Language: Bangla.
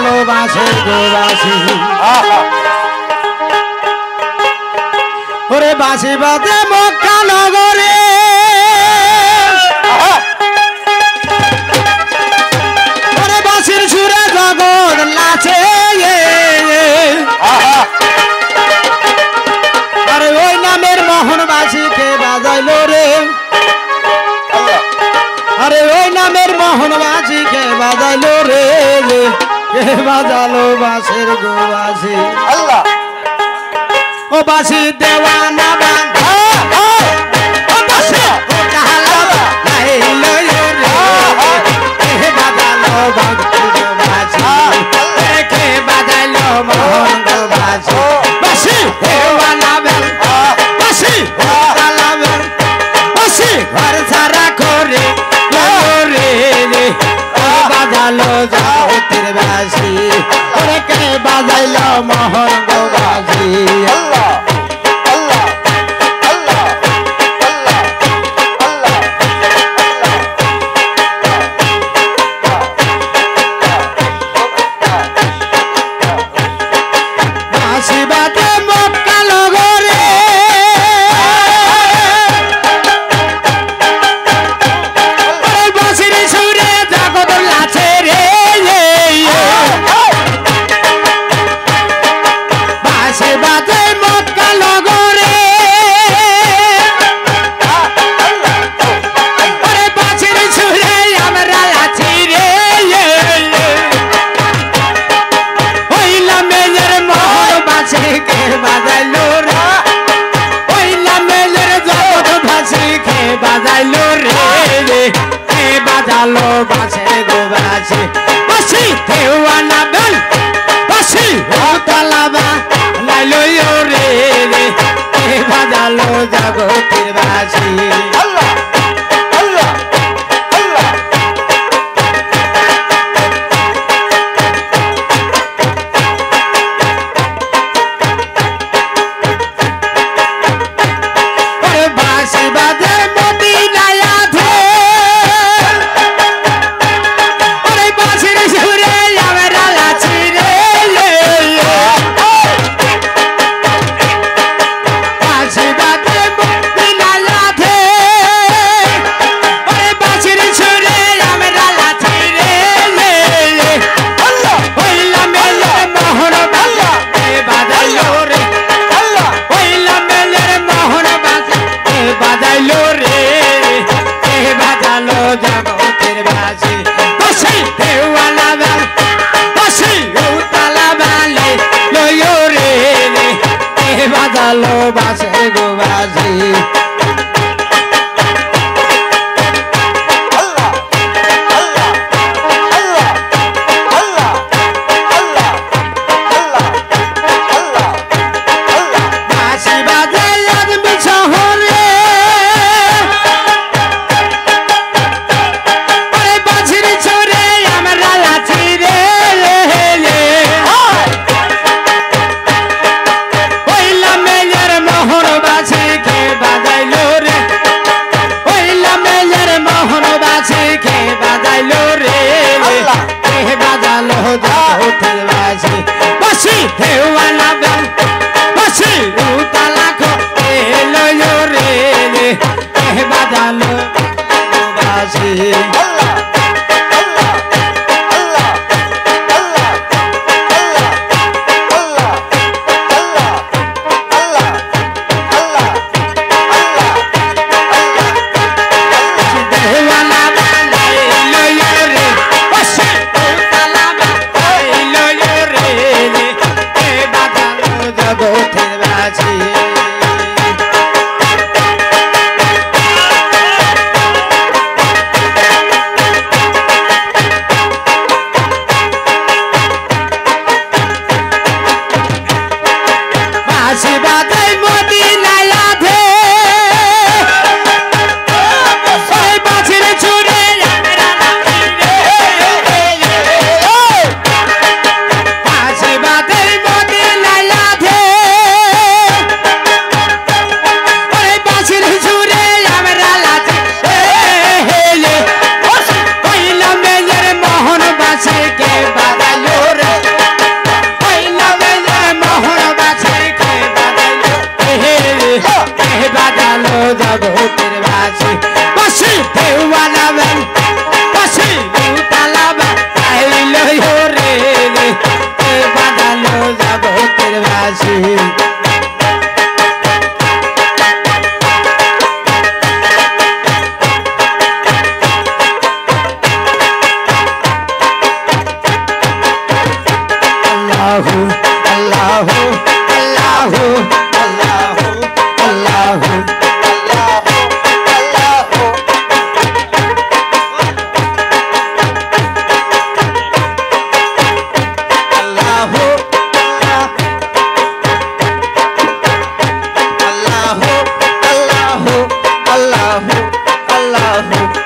ভালোবাসে গোবাসি ওরে বাসি বাদে মক্কা নগরে ওরে বাসির সুরে জগৎ লাচে আরে ওই নামের মোহনবাসীকে বাজাইলো রে আরে ওই নামের মোহনবাসীকে বাজাইলো রে কে বাজালো বাসের গোবাসি আল্লাহ ও বাসি দেওয়ানা বান্ধা ও বাসি কাহালা লাইলো রে কে বাজালো বাসি কে বাজাইলো মোহন গোবাসি বাসি দেওয়ানা বান্ধা বাসি কাহালা বাসি ঘর সারা করে রে বাজালো জগতের বাসি ওরে কে বাজাইলো মোহন গোবাসি আল্লাহ আল্লাহ আল্লাহ আল্লাহ বাসি বাদে মক্কা নগরে বাসির সুরে জগৎ লাচে রে বাসি বাদে মক্কা নগরে ওরে বাসির সুরে আমরা লাচি রে ওইলা মেয়ের মোহর বাসি কে বাজাইলো রে ওইলা মেয়ের জগৎ ভাসি কে বাজাইলো রে কে বাজালো বাসে গোবাসি বাসি দেওয়ানা বেল বাসি তালাবা লাইলো রে কে বাজালো জগতের বাসি আল্লাহ আল্লাহ আল্লাহ ওরে বাসি বাদে মদিনায় আধে ওরে বাসির সুরে আমরা লাচি রে বাসি বাদে মদিনায় আধে ওরে বাসির সুরে আমরা লাচি রে আল্লাহ ওইলা মেলে মোহর আল্লাহ কে বাজাইলো রে আল্লাহ ওইলা মেলে মোহর কে বাজাইলো রে কে বাজালো জগতের বাসি বাসি দেওয়ানা বাসি উতালা বালে লয়ো রে কে বাজালো বাসে গোবাসি আল্লাহ আল্লাহ আল্লাহ আল্লাহ আল্লাহ আল্লাহ আল্লাহ আল্লাহ বাসি বাজে আদমি শহরে ওরে বাসির সুরে আমরা লাচি রে ওইলা মেয়ের মোহর বাসি কে বাজাইলো রে ওইলা মেয়ের মোহর বাসি কে বাজাইলো রে কে বাজালো জগতের বাসি বাসি দেওয়ানা বাসি উতালা এলো রে কে বাজালো বাসি আল্লাহ আল্লাহ আল্লাহ আল্লাহ আল্লাহ আল্লাহ আল্লাহ দেওয়ানা বানাইলো রে বাসি উতালা বানাইলো রে কে বাজালো জগতের বাসি বাসি বাদে মদিনায় আধে ওই বাসির সুরে আমরা লাচি রে বাসি বাদে মদিনায় আধে ওই বাসির সুরে আমরা লাচি ওইলা মেয়ের মোহন বাসি কে বাজাইলো রে Allahu